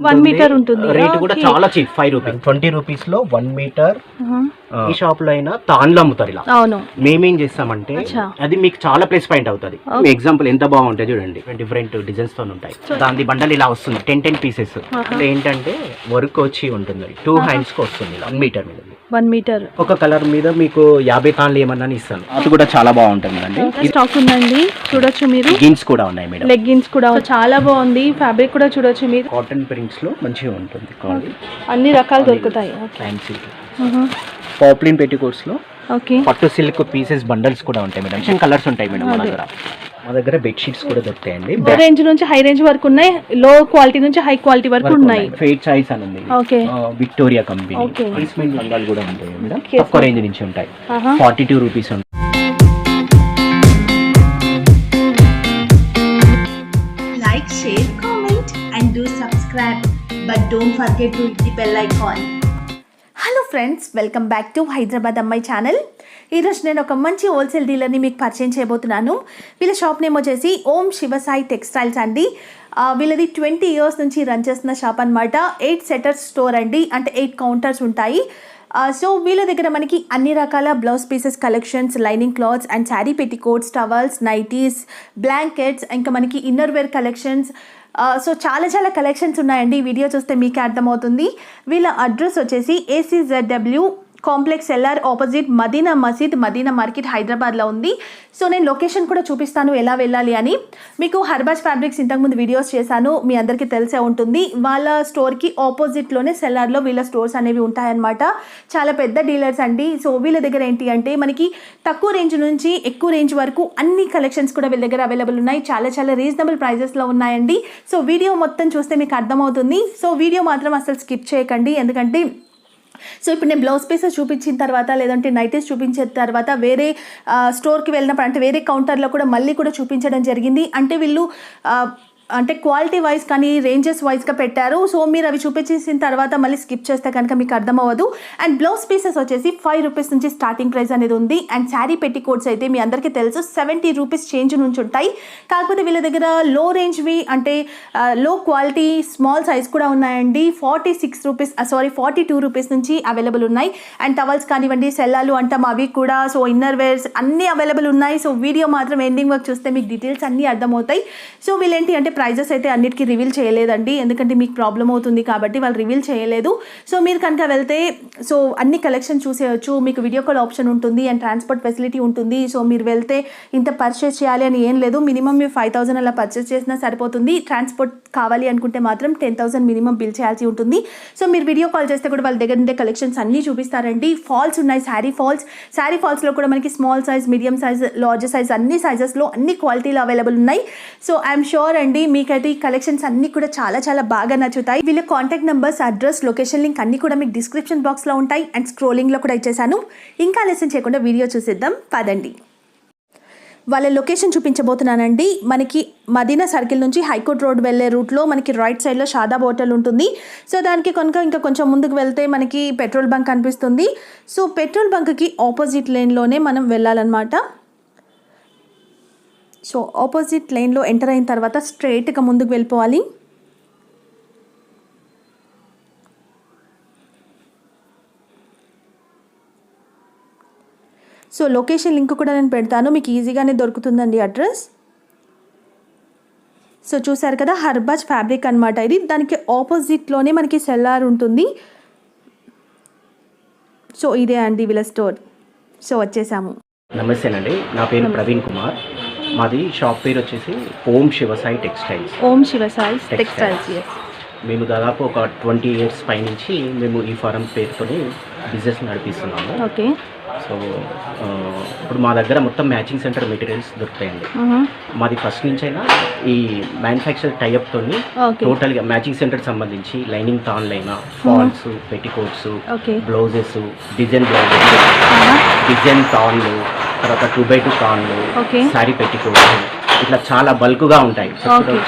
1 metre ఉంటుంది. Rate కూడా చాలా చీప్, 5 రూపీస్ 20 రూపీస్ లో 1 మీటర్. ఈ షాప్ లో అయినా తాన్లు అమ్ముతారు ఇలా. అవును. మేమేం చేస్తామంటే అది మీకు చాలా ప్లస్ పాయింట్ అవుతుంది. ఎగ్జాంపుల్ ఎంత బాగుంటుంది చూడండి, డిఫరెంట్ డిజైన్స్ తో ఉంటాయి. దాని బండల్ ఇలా వస్తుంది 10 పీసెస్. ఏంటంటే వర్క్ వచ్చి ఉంటుంది, 2 హ్యాండ్స్ కి వస్తుంది 1 మీటర్ మీద. 1 మీటర్ ఒక కలర్ మీద మీకు 50 తాన్లు ఏమన్నా ఇస్తాను. అది కూడా చాలా బాగుంటుంది అండి. స్టాక్ ఉందండి, చూడొచ్చు మీరు. లెగ్గిన్స్ కూడా ఉన్నాయి మేడం, లెగ్గిన్స్ కూడా చాలా బాగుంది. ఫ్యాబ్రిక్ కూడా చూడొచ్చు మీరు. కాటన్ ప్రింట్స్ లో మంచిగా ఉంటుంది. అన్ని రకాలు దొరుకుతాయి. ఫ్యాన్సీ పాప్లిన్ పెట్టికోట్స్ లో ఓకే, పట్టు సిల్క్ పీసెస్ బండల్స్ కూడా ఉంటాయి మేడం. కలర్స్ ఉంటాయి మేడం మా దగ్గర బెడ్షీట్స్ కూడా దొరుకుతాయండి. రేంజ్ నుంచి హై రేంజ్ వరకు ఉన్నాయి, లో క్వాలిటీ నుంచి హై క్వాలిటీ వరకు ఉన్నాయి. ఫేట్ చాయిస్ అని ఉంది, ఓకే, విక్టోరియా కంపెనీ బండాలు కూడా ఉంటాయి మేడం. తక్కువ రేంజ్ నుంచి ఉంటాయి, 42 రూపీస్ ఉంటాయి. Like, share, comment and do subscribe, but don't forget to hit the bell icon. Hello friends, welcome back to Hyderabad అమ్మాయి ఛానల్. ఈరోజు నేను ఒక మంచి హోల్సేల్ డీలర్ని మీకు పరిచయం చేయబోతున్నాను. వీళ్ళ షాప్ నేమ్ వచ్చేసి ఓం శివసాయి టెక్స్టైల్స్ అండి. వీళ్ళది 20 ఇయర్స్ నుంచి రన్ చేస్తున్న షాప్ అనమాట. 8 సెటర్స్ స్టోర్ అండి, అంటే 8 కౌంటర్స్ ఉంటాయి. సో వీళ్ళ దగ్గర మనకి అన్ని రకాల blouse pieces collections, lining cloths and sari petticoats, towels, nighties, blankets, ఇంకా మనకి ఇన్నర్ వేర్ కలెక్షన్స్, సో చాలా కలెక్షన్స్ ఉన్నాయండి. వీడియో చూస్తే మీకే అర్థమవుతుంది. వీళ్ళ అడ్రస్ వచ్చేసి ACZW complex LR opposite Madina Masjid, Madina market, హైదరాబాద్లో ఉంది. సో నేను లొకేషన్ కూడా చూపిస్తాను ఎలా వెళ్ళాలి అని. మీకు హర్బాజ్ ఫ్యాబ్రిక్స్ ఇంతకుముందు వీడియోస్ చేశాను, మీ అందరికీ తెలిసే ఉంటుంది. వాళ్ళ స్టోర్కి ఆపోజిట్లోనే సెల్లార్లో వీళ్ళ స్టోర్స్ అనేవి ఉంటాయన్నమాట. చాలా పెద్ద డీలర్స్ అండి. సో వీళ్ళ దగ్గర ఏంటి అంటే మనకి తక్కువ రేంజ్ నుంచి ఎక్కువ రేంజ్ వరకు అన్ని కలెక్షన్స్ కూడా వీళ్ళ దగ్గర అవైలబుల్ ఉన్నాయి. చాలా రీజనబుల్ ప్రైజెస్లో ఉన్నాయండి. సో వీడియో మొత్తం చూస్తే మీకు అర్థమవుతుంది. సో వీడియో మాత్రం అసలు స్కిప్ చేయకండి, ఎందుకంటే సో ఇప్పుడు నేను బ్లౌజ్ పీసెస్ చూపించిన తర్వాత, లేదంటే నైటీస్ చూపించిన తర్వాత వేరే స్టోర్కి వెళ్ళినప్పుడు, అంటే వేరే కౌంటర్లో కూడా మళ్ళీ కూడా చూపించడం జరిగింది. అంటే వీళ్ళు అంటే క్వాలిటీ వైజ్ కానీ రేంజెస్ వైజ్గా పెట్టారు. సో మీరు అవి చూపించేసిన తర్వాత మళ్ళీ స్కిప్ చేస్తే కనుక మీకు అర్థమవ్వదు. అండ్ బ్లౌజ్ పీసెస్ వచ్చేసి 5 రూపీస్ నుంచి స్టార్టింగ్ ప్రైస్ అనేది ఉంది. అండ్ శారీ పెట్టికోట్స్ అయితే మీ అందరికీ తెలుసు 70 రూపీస్ చేంజ్ నుంచి ఉంటాయి. కాకపోతే వీళ్ళ దగ్గర లో రేంజ్వి, అంటే లో క్వాలిటీ స్మాల్ సైజ్ కూడా ఉన్నాయండి. 42 రూపీస్ నుంచి అవైలబుల్ ఉన్నాయి. అండ్ టవల్స్ కానివ్వండి, సెల్లాలు అంటాం అవి కూడా, సో ఇన్నర్ వేర్స్ అన్నీ అవైలబుల్ ఉన్నాయి. సో వీడియో మాత్రం ఎండింగ్ వరకు చూస్తే మీకు డీటెయిల్స్ అన్నీ అర్థమవుతాయి. సో వీళ్ళేంటి అంటే ప్రైజెస్ అయితే అన్నిటికీ రివీల్ చేయలేదండి, ఎందుకంటే మీకు ప్రాబ్లం అవుతుంది కాబట్టి వాళ్ళు రివీల్ చేయలేదు. సో మీరు కనుక వెళ్తే సో అన్ని కలెక్షన్ చూసేయచ్చు. మీకు వీడియో కాల్ ఆప్షన్ ఉంటుంది అండ్ ట్రాన్స్పోర్ట్ ఫెసిలిటీ ఉంటుంది. సో మీరు వెళ్తే ఇంత పర్చేస్ చేయాలి అని ఏం లేదు, మినిమం మీరు 5,000 అలా పర్చేస్ చేసినా సరిపోతుంది. ట్రాన్స్పోర్ట్ కావాలి అనుకుంటే మాత్రం 10,000 మినిమం బిల్ చేయాల్సి ఉంటుంది. సో మీరు వీడియో కాల్ చేస్తే కూడా వాళ్ళ దగ్గర ఉండే కలెక్షన్స్ అన్నీ చూపిస్తారండి. ఫాల్స్ ఉన్నాయి, శారీ ఫాల్స్లో కూడా మనకి small size, medium size, large size అన్ని సైజెస్లో అన్ని క్వాలిటీలో అవైలబుల్ ఉన్నాయి. సో ఐఎమ్ షూర్ అండి మీకైతే ఈ కలెక్షన్స్ అన్ని కూడా చాలా బాగా నచ్చుతాయి. వీళ్ళ contact numbers, address, location link అన్ని కూడా మీకు డిస్క్రిప్షన్ బాక్స్లో ఉంటాయి అండ్ స్క్రోలింగ్లో కూడా ఇచ్చేసాను. ఇంకా ఆలస్యం చేయకుండా వీడియో చూసేద్దాం పదండి. వాళ్ళ లొకేషన్ చూపించబోతున్నానండి. మనకి మదీనా సర్కిల్ నుంచి హైకోర్ట్ రోడ్ వెళ్ళే రూట్లో మనకి రైట్ సైడ్లో షాదాబ్ హోటల్ ఉంటుంది. సో దానికి కనుక ఇంకా కొంచెం ముందుకు వెళ్తే మనకి పెట్రోల్ బంక్ కనిపిస్తుంది. సో పెట్రోల్ బంక్కి ఆపోజిట్ లేన్లోనే మనం వెళ్ళాలన్నమాట. సో ఆపోజిట్ లైన్లో ఎంటర్ అయిన తర్వాత స్ట్రైట్గా ముందుకు వెళ్ళిపోవాలి. సో లొకేషన్ లింక్ కూడా నేను పెడతాను, మీకు ఈజీగానే దొరుకుతుందండి అడ్రస్. సో చూసారు కదా, హర్బాజ్ ఫ్యాబ్రిక్ అనమాట ఇది. దానికి ఆపోజిట్లోనే మనకి సెల్లార్ ఉంటుంది. సో ఇదే అండి వీళ్ళ స్టోర్. సో వచ్చేసాము. నమస్తేనండి, నా పేరు ప్రవీణ్ కుమార్. మాది షాప్ పేరు వచ్చేసి ఓం శివసాయి టెక్స్టైల్స్. ఓం శివసాయి టెక్స్టైల్స్. మేము దాదాపు ఒక 20 ఇయర్స్ పై నుంచి మేము ఈ ఫారం పేరుతోని బిజినెస్ నడిపిస్తున్నాము. ఓకే. సో ఇప్పుడు మా దగ్గర మొత్తం మ్యాచింగ్ సెంటర్ మెటీరియల్స్ దొరుకుతాయండి. మాది ఫస్ట్ నుంచి అయినా ఈ మ్యానుఫ్యాక్చర్ టైఅప్తో టోటల్గా మ్యాచింగ్ సెంటర్ సంబంధించి లైనింగ్ తాన్లు అయినా, falls, petticoats, blouses, design blouses, design తాన్లు, తర్వాత 2x2 తాన్లు, శారీ పెట్టికోట్స్, ఇట్లా చాలా బల్క్గా ఉంటాయి,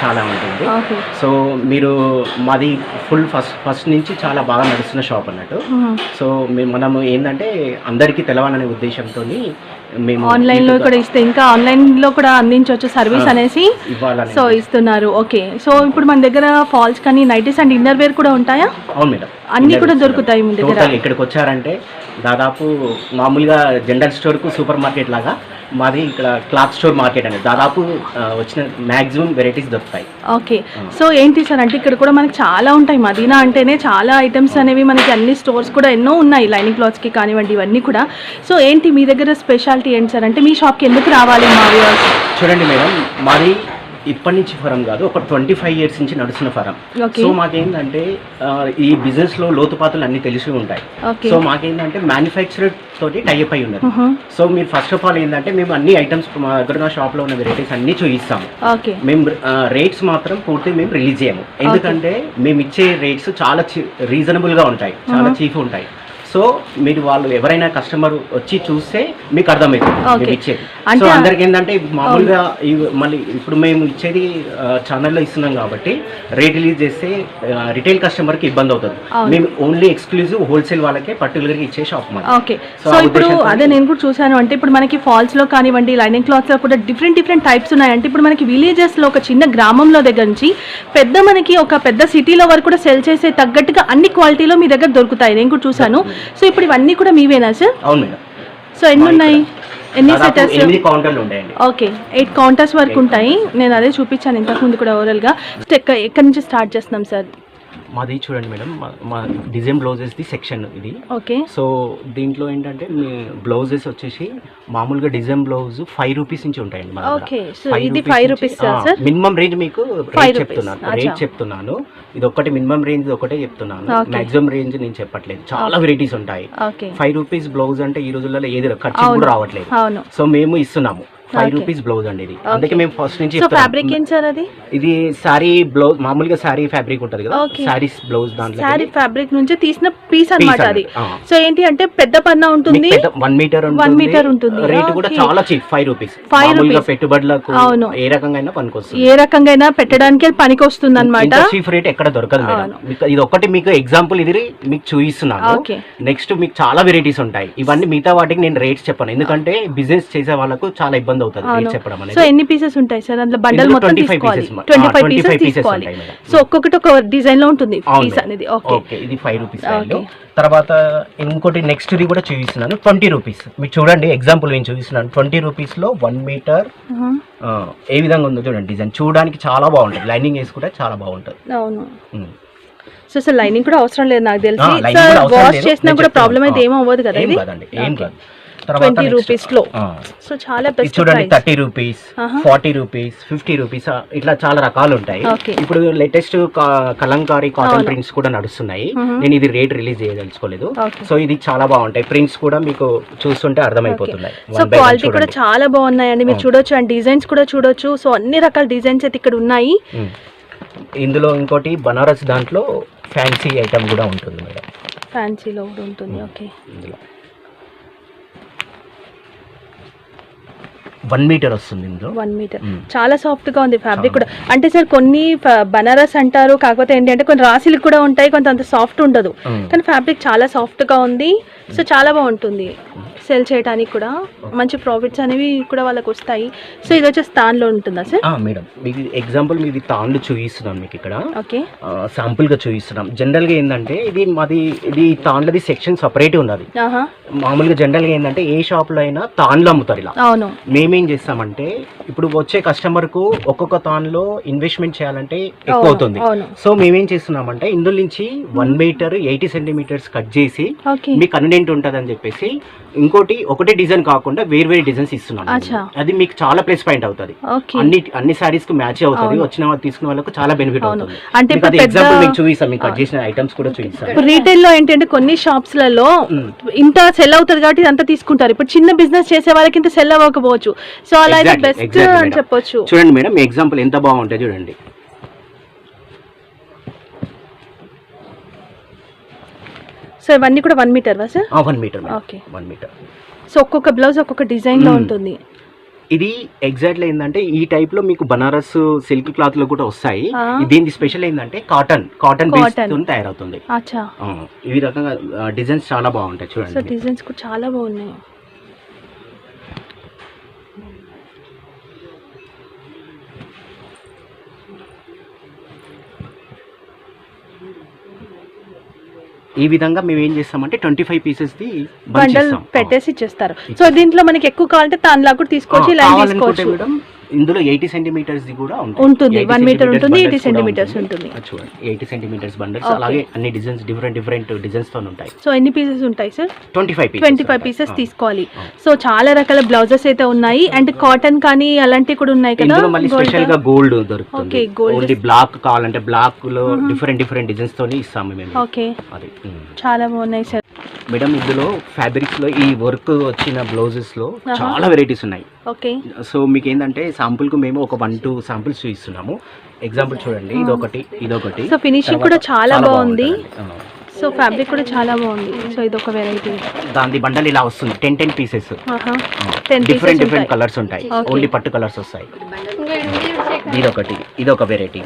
చాలా ఉంటుంది. సో మీరు మాది ఫుల్ ఫస్ట్ నుంచి చాలా బాగా నడుస్తున్న షాప్ అన్నట్టు. సో మనము ఏంటంటే అందరికీ తెలవాలనే ఉద్దేశంతో మేము ఆన్లైన్లో కూడా ఇస్తే ఇంకా ఆన్లైన్లో కూడా అందించవచ్చు సర్వీస్ అనేసి సో ఇస్తున్నారు. ఓకే, సో ఇప్పుడు మన దగ్గర ఫాల్స్ కానీ నైటీస్ అండ్ ఇన్నర్ వేర్ కూడా ఉంటాయా? అవును మేడం, అన్ని కూడా దొరుకుతాయి మీ దగ్గర. ఇక్కడికి వచ్చారంటే దాదాపు మామూలుగా జనరల్ స్టోర్కు సూపర్ మార్కెట్ లాగా మాది ఇక్కడ క్లాత్ స్టోర్ మార్కెట్ అనేది దాదాపు వచ్చిన మ్యాక్సిమం వెరైటీస్ దొరుకుతాయి. ఓకే, సో ఏంటి సార్ అంటే ఇక్కడ కూడా మనకి చాలా ఉంటాయి. మదీనా అంటేనే చాలా ఐటమ్స్ అనేవి మనకి అన్ని స్టోర్స్ కూడా ఎన్నో ఉన్నాయి, లైనింగ్ క్లాత్స్కి కానివ్వండి ఇవన్నీ కూడా. సో ఏంటి మీ దగ్గర స్పెషాలిటీ ఏంటి సార్ అంటే మీ షాప్కి ఎందుకు రావాలి మా వ్యూవర్స్? చూడండి మేడం, మాది ఇప్పటి నుంచి ఫరం కాదు, ఒక 25 years నుంచి నడుస్తున్న ఫరం. సో మాకేంటంటే ఈ బిజినెస్ లో లోతుపాతులు అన్ని తెలిసి ఉంటాయి. సో మాకేంటంటే మ్యానుఫ్యాక్చరర్ తోటి టైప్ అయి ఉన్నది. సో మీరు ఫస్ట్ ఆఫ్ ఆల్ ఏంటంటే మేము అన్ని ఐటమ్స్ మా దగ్గర షాప్ లో ఉన్న వెరైటీస్ అన్ని చూపిస్తాము. మేము రేట్స్ మాత్రం పూర్తి మేము రిలీజ్ చేయము, ఎందుకంటే మేము ఇచ్చే రేట్స్ చాలా రీజనబుల్ గా ఉంటాయి, చాలా చీప్ ఉంటాయి. సో మీరు వాళ్ళు ఎవరైనా కస్టమర్ వచ్చి చూస్తే మీకు అర్థమవుతుంది ఇచ్చేది. సో అందరికి ఏంటంటే మామూలుగా మళ్ళీ ఇప్పుడు మేము ఇచ్చేది ఛానల్లో ఇస్తున్నాం కాబట్టి రేట్ రిలీజ్ చేస్తే రిటైల్ కస్టమర్ కి ఇబ్బంది అవుతుంది. మేము ఓన్లీ ఎక్స్క్లూజివ్ హోల్సేల్ వాళ్ళకే పర్టికులర్ గా ఇచ్చే షాప్. ఓకే, సో ఇప్పుడు అదే నేను కూడా చూసాను అంటే ఇప్పుడు మనకి ఫాల్స్ లో కానివ్వండి లైనింగ్ క్లాత్స్ లో కూడా డిఫరెంట్ టైప్స్ ఉన్నాయి. అంటే ఇప్పుడు మనకి విలేజెస్ లో ఒక చిన్న గ్రామంలో దగ్గర నుంచి మనకి ఒక పెద్ద సిటీలో వరకు కూడా సెల్ చేసే తగ్గట్టుగా అన్ని క్వాలిటీలో మీ దగ్గర దొరుకుతాయి, నేను కూడా చూసాను. సో ఇప్పుడు ఇవన్నీ కూడా మీవేనా సార్? అవును మేడం. సో ఎన్ని ఉన్నాయి, ఎన్ని సెటర్స్? 8 కౌంటర్లు ఉంటాయండి. ఓకే, 8 కౌంటర్స్ వరకు ఉంటాయి. నేను అదే చూపించాను ఇంతకుముందు కూడా ఓవరాల్గా. ఎక్కడి నుంచి స్టార్ట్ చేస్తున్నాం సార్? మాది చూడండి మేడం, మా డిజైన్ బ్లౌజెస్ ది సెక్షన్ ఇది. ఓకే, సో దీంట్లో ఏంటంటే మీ బ్లౌజెస్ వచ్చేసి మామూలుగా డిజైన్ బ్లౌజ్ 5 రూపీస్ నుంచి ఉంటాయండి. ఓకే, సో ఇది 5 రూపీస్ సార్. మినిమం రేంజ్ మీకు రేట్ చెప్తున్నాను. ఇది ఒకటి మినిమం రేంజ్ ఒకటే చెప్తున్నాను, మాక్సిమం రేంజ్ నేను చెప్పట్లేదు. చాలా వెరైటీస్ ఉంటాయి. 5 రూపీస్ బ్లౌజ్ అంటే ఈ రోజుల్లో ఏది ఖర్చు కూడా రావట్లేదు. సో మేము ఇస్తున్నాము 5 రూపీస్ బ్లౌజ్ అండి ఇది. అందుకే మేము ఫస్ట్ నుంచి ఫ్యాబ్రిక్ ఏంటి సార్? అది ఇది సారీ బ్లౌజ్, మామూలుగా సారీ ఫ్యాబ్రిక్ ఉంటది కదా, సారీస్ బ్లౌజ్ దాంట్లో సారీ ఫ్యాబ్రిక్ నుంచి తీసిన పీస్ అన్నమాట అది. సో ఏంటి అంటే పెద్ద పన్నా ఉంటుంది, 1 మీటర్ ఉంటుంది. రేట్ కూడా చాలా చీప్, 5 రూపీస్. మామూలుగా పెట్టుబడులకు ఏ రకంగా అయినా పనికొస్తుంది, ఏ రకంగా అయినా పెట్టడానికి పనికి వస్తుంది అన్నమాట. చీప్ రేట్ ఎక్కడ దొరకదు మేడం. ఇది ఒకటి మీకు ఎగ్జాంపుల్ ఇది మీకు చూపిస్తున్నాను. నెక్స్ట్ మీకు చాలా వెరైటీస్ ఉంటాయి. ఇవన్నీ మిగతా వాటికి నేను రేట్స్ చెప్పాను, ఎందుకంటే బిజినెస్ చేసే వాళ్ళకు చాలా ఇబ్బంది అవుతుంది చెప్పడం అనేది. సో ఎన్ని పీసెస్ ఉంటాయి సార్ అందులో? బండల్ మొత్తం తీసుకోవాలి, 25 పీసెస్ తీసుకోవాలి. సో ఒక్కొక్కటి ఒక డిజైన్ లో ఉంటుంది పీస్ అనేది. ఓకే, ఇది 5 రూపీస్. తర్వాత ఇంకోటి నెక్స్ట్ ఇది కూడా చూపిస్తున్నాను, 20 రూపీస్. మీకు చూడండి ఎగ్జాంపుల్ నేను చూపిస్తున్నాను. 20 రూపీస్ లో 1 మీటర్ ఏ విధంగా ఉందో చూడండి. డిజైన్ చూడడానికి చాలా బాగుంటుంది, లైనింగ్ వేసుకుంటే చాలా బాగుంటుంది. అవును, సో సార్ లైనింగ్ కూడా అవసరం లేదు నాకు తెలిసి. వాష్ చేసినా కూడా ప్రాబ్లం అయితే ఏమీ అవ్వదు కదా? ఏం కాదు. 20 రూపీస్ లో సో చాలా బెస్ట్. చూడండి 30 రూపీస్, 40 రూపీస్, 50 రూపీస్, ఇట్లా చాలా రకాలు ఉంటాయి. ఇప్పుడు లేటెస్ట్ కలంకారీ కాటన్ ప్రింట్స్ కూడా నడుస్తున్నాయి. నేను ఇది రేట్ రిలీజ్ చేయదలుచుకోలేదు. సో ఇది చాలా బాగుంటాయి, ప్రింట్స్ కూడా మీకు చూస్తుంటే అర్థమైపోతున్నాయి. సో క్వాలిటీ కూడా చాలా బాగున్నాయండి, మీరు చూడొచ్చు. అండ్ డిజైన్స్ కూడా చూడొచ్చు. సో అన్ని రకాల డిజైన్స్ అయితే ఇక్కడ ఉన్నాయి. ఇందులో ఇంకోటి బనారస్ దాంట్లో ఫ్యాన్సీ ఐటమ్ కూడా ఉంటుంది మేడం. ఫ్యాన్సీలో కూడా ఉంటుంది. ఓకే, ఇందులో 1 మీటర్ వస్తుంది. ఇందులో 1 మీటర్ చాలా సాఫ్ట్ గా ఉంది ఫ్యాబ్రిక్ కూడా. అంటే సార్ కొన్ని బనారస్ అంటారు, కాకపోతే ఏంటి అంటే కొన్ని రాశిలు కూడా ఉంటాయి, కొంత అంత సాఫ్ట్ ఉండదు. కానీ ఫ్యాబ్రిక్ చాలా సాఫ్ట్ గా ఉంది. సో చాలా బాగుంటుంది సెల్ చేయడానికి కూడా, మంచి ప్రాఫిట్స్ అనేవి కూడా వాళ్ళకి వస్తాయి. సో ఇది వచ్చేసి తాన్లో ఉంటుందా సార్? మేడం మీకు ఎగ్జాంపుల్ మీది తాన్లు చూపిస్తున్నాను మీకు ఇక్కడ. ఓకే, శాంపుల్ గా చూపిస్తున్నాం. జనరల్ గా ఏంటంటే ఇది తాన్లది సెక్షన్ సపరేట్ ఉన్నది. మామూలుగా జనరల్ గా ఏంటంటే ఏ షాప్ లో అయినా తాన్లు అమ్ముతారు ఇలా. అవును, మేమేం చేస్తామంటే ఇప్పుడు వచ్చే కస్టమర్ కు ఒక్కొక్క తాన్లో ఇన్వెస్ట్మెంట్ చేయాలంటే ఎక్కువ అవుతుంది. సో మేమేం చేస్తున్నామంటే ఇందులో నుంచి 1 మీటర్ 80 సెంటీమీటర్స్ కట్ చేసి మీకు కన్వీనియంట్ ఉంటుంది అని చెప్పేసి ఒకటే డిజైన్ కాకుండా వేరు డిజైన్స్ ఇస్తున్నాం. అది మీకు చాలా ప్లస్ పాయింట్ అవుతుంది, అన్ని సారీస్ కు మ్యాచ్ అవుతుంది. వచ్చిన వాళ్ళు తీసుకున్న వాళ్ళకు చాలా బెనిఫిట్ అవుతుంది. అంటే ఎగ్జాంపుల్ మీకు చూపిస్తాం, మీకు కట్ చేసిన ఐటమ్స్ కూడా చూపిస్తాం. రీటైల్ లో ఏంటంటే కొన్ని షాప్స్ లలో ఇంత సెల్ అవుతుంది కాబట్టి ఇదంతా తీసుకుంటారు. ఇప్పుడు చిన్న బిజినెస్ చేసే వాళ్ళకి ఇంత సెల్ అవ్వకపోవచ్చు. సో అలా అయితే బెస్ట్ అని చెప్పొచ్చు. చూడండి మేడం ఎగ్జాంపుల్ ఎంత బాగుంటాయి చూడండి. సో ఇవన్నీ కూడా 1 మీటర్ వా sir? 1 metre. Okay, 1 metre. So ఒక్కొక్క బ్లౌజ్ ఒక్కొక్క డిజైన్ లో ఉంటుంది. ఇది ఎగ్జాక్ట్లీ ఏంటంటే ఈ టైప్ లో మీకు బనారస్ సిల్క్ క్లాత్ లో కూడా వస్తాయి. దీని స్పెషల్ ఏంటంటే కాటన్ బేస్ తో తయారవుతుంది. అచ్చా, ఈ రకంగా డిజైన్స్ చాలా బాగుంటాయి సో చూడండి. డిజైన్స్ కూడా చాలా బాగున్నాయి. ఈ విధంగా మేము ఏం చేస్తామంటే 25 పీసెస్ ది బండల్ పెట్టేసి ఇచ్చేస్తారు. సో దీంట్లో మనకి ఎక్కువ కావాలంటే తాన్లా కూడా తీసుకోవచ్చు, ఇలా తీసుకోవచ్చు. మేడం ఇందులో 80 సెంటీమీటర్స్ ది కూడా ఉంటుంది, 1 మీటర్ ఉంటుంది, 80 సెంటీమీటర్స్ ఉంటుంది. చూడండి 80 సెంటీమీటర్స్ బండల్స్. అలాగే అన్ని డిజైన్స్ డిఫరెంట్ డిజైన్స్ తో ఉంటాయి. సో ఎన్ని పీసెస్ ఉంటాయి సార్? 25 పీసెస్ తీసుకోవాలి. సో చాలా రకాల బ్లౌజెస్ అయితే ఉన్నాయి, అండ్ కాటన్ కానీ అలాంటివి కూడా ఉన్నాయి కదా. ఇందులో మళ్ళీ స్పెషల్ గా గోల్డ్ దొరుకుతుంది. ఓన్లీ బ్లాక్ కావాలంటే బ్లాక్ లో డిఫరెంట్ డిజైన్స్ తోని ఇస్తాము మేము. ఓకే, అది చాలా బాగున్నాయి సార్. మేడం ఇందులో ఫ్యాబ్రిక్స్ లో ఈ వర్క్ వచ్చిన బ్లౌజెస్ లో చాలా వెరైటీస్ ఉన్నాయి. ఓకే, సో మీకు ఏంటంటే శాంపుల్ కు మేము ఒక 1-2 శాంపుల్స్ చూపిస్తున్నాము. ఎగ్జాంపుల్ చూడండి, ఇదొకటి. సో ఫినిషింగ్ కూడా చాలా బాగుంది. సో ఫ్యాబ్రిక్ కూడా చాలా బాగుంది. సో ఇది ఒక వెరైటీ. దాని బండల్ ఇలా వస్తుంది, 10 పీసెస్. డిఫరెంట్ కలర్స్ ఉంటాయి, ఓన్లీ పట్టు కలర్స్ వస్తాయి. ఇదొక వెరైటీ.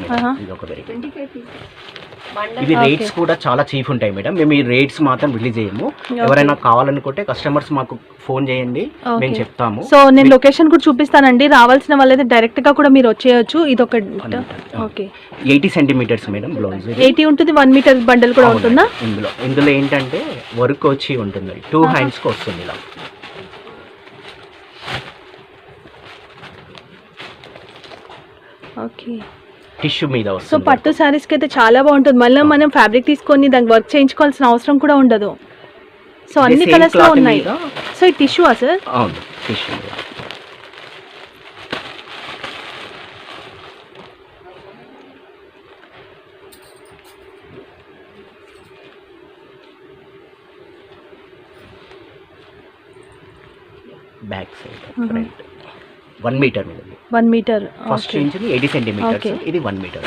ఇవి రేట్స్ కూడా చాలా చీప్ ఉంటాయి మేడం. మేము ఈ రేట్స్ మాత్రం రిలీజ్ చేయము. ఎవరైనా కావాలనుకుంటే కస్టమర్స్ మాకు ఫోన్ చేయండి, మేము చెప్తాము. సో నేను లొకేషన్ కూడా చూపిస్తానండి, రావాల్సిన వాళ్ళైతే డైరెక్ట్ గా కూడా మీరు వచ్చేయచ్చు. ఇది ఒక ఓకే 80 సెంటీమీటర్స్ మేడం బ్లౌజ్. 80 ఉంటుంది, 1 మీటర్ బండల్ కూడా ఉంటుందా? ఇందులో ఏంటంటే వర్క్ వచ్చి ఉంటుంది, 2 హ్యాండ్స్ కి వస్తుంది ఇలా. ఓకే, టిష్యూ మీద వస్తుంది. సో పట్టు శారీస్ కి అయితే చాలా బాగుంటుంది. మళ్ళీ మనం ఫ్యాబ్రిక్ తీసుకొని దానికి వర్క్ చేయించుకోవాల్సిన అవసరం కూడా ఉండదు. సో అన్ని కలర్స్ లో ఉన్నాయి. సో ఈ టిష్యూ సార్? అవును, tissue. Back side front 1 metre మీద. 1 మీటర్ ఫస్ట్ ఇంచ్ 80 సెంటీమీటర్స్, ఇది 1 మీటర్.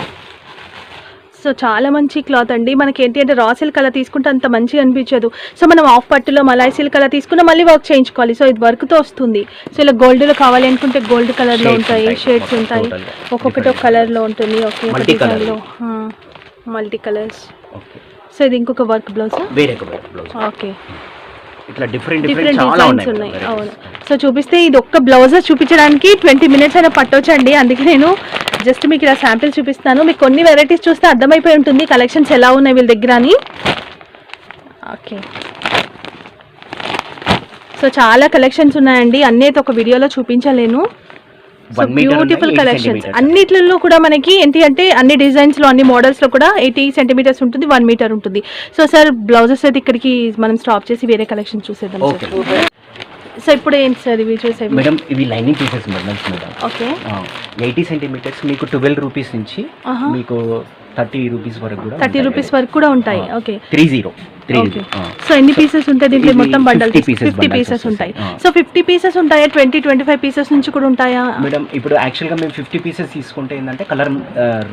సో చాలా మంచి క్లాత్ అండి. మనకి ఏంటి అంటే రా సిల్క్ కలర్ తీసుకుంటే అంత మంచిగా అనిపించదు. సో మనం ఆఫ్ పట్టులో మలాయ్ సిల్క్ కలర్ తీసుకున్నా మళ్ళీ వర్క్ చేయించుకోవాలి. సో ఇది వర్క్తో వస్తుంది. సో ఇలా గోల్డ్లో కావాలి అనుకుంటే గోల్డ్ కలర్లో ఉంటాయి, షేడ్స్ ఉంటాయి, ఒక్కొక్కటి ఒక కలర్లో ఉంటుంది. Okay, multi colours. సో ఇది ఇంకొక వర్క్ బ్లౌజ్. ఓకే, ఇట్లా డిఫరెంట్ డిజైన్స్ ఉన్నాయి. అవును, సో చూపిస్తే ఇది ఒక్క బ్లౌజ్ చూపించడానికి 20 మినిట్స్ అయినా పట్టొచ్చండి. అందుకే నేను జస్ట్ మీకు ఇలా శాంపిల్ చూపిస్తాను. మీకు కొన్ని వెరైటీస్ చూస్తే అర్థమైపోయి ఉంటుంది కలెక్షన్స్ ఎలా ఉన్నాయి వీళ్ళ దగ్గర అని. ఓకే, సో చాలా కలెక్షన్స్ ఉన్నాయండి, అన్నీ అయితే ఒక వీడియోలో చూపించలేను. బ్యూటిఫుల్ కలెక్షన్స్ అన్నిట్లలో కూడా మనకి ఏంటి అంటే అన్ని డిజైన్స్ లో అన్ని మోడల్స్ లో కూడా 80 సెంటీమీటర్స్ ఉంటుంది, 1 మీటర్ ఉంటుంది. సో సార్ బ్లౌజెస్ అయితే ఇక్కడికి మనం స్టాప్ చేసి వేరే కలెక్షన్ చూసేద్దాం. సో ఇప్పుడు ఏంటి సార్ ఇవి చూసే మేడం? ఇవి lining pieces madam. Okay, 80 centimetres మీకు 12 రూపీస్ నుంచి మీకు 30 రూపీస్ వరకు కూడా 30 రూపీస్ వరకు కూడా ఉంటాయి. ఓకే, 30. సో ఎన్ని పీసెస్ ఉంటాయి దీంట్లో? మొత్తం బండల్ 50 పీసెస్ ఉంటాయి. సో 50 పీసెస్ ఉంటాయా? 20-25 పీసెస్ నుంచి కూడా ఉంటాయా మేడం? ఇప్పుడు యాక్చువల్ గా మేము 50 పీసెస్ తీసుకుంటే ఏంటంటే కలర్